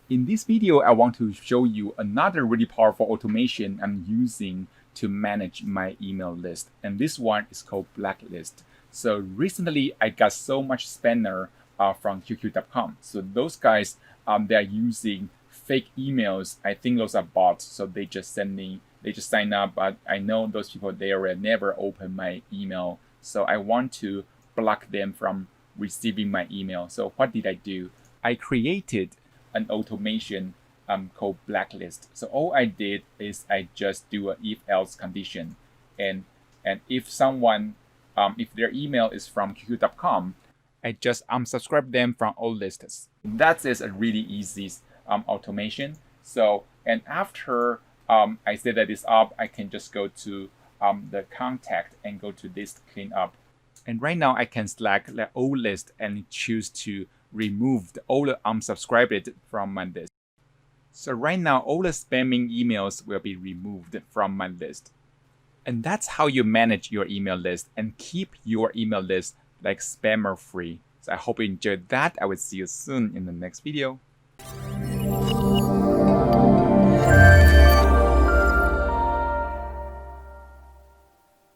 In this video, I want to show you another really powerful automation I'm using to manage my email list. And this one is called Blacklist. So recently, I got so much spammer from QQ.com. So those guys, they are using fake emails. I think those are bots. So they just sign up. But I know those people, they will never open my email. So I want to block them from receiving my email. So what did I do? I created an automation called Blacklist. So all I did is I just do a if-else condition, and if someone if their email is from QQ.com, I just unsubscribe them from all lists. That is a really easy automation. So and after I set this up, I can just go to the contact and go to list cleanup. And right now I can select the old list and choose to remove all the unsubscribed from my list. So right now all the spamming emails will be removed from my list. And that's how you manage your email list and keep your email list like spammer free. So I hope you enjoyed that. I will see you soon in the next video.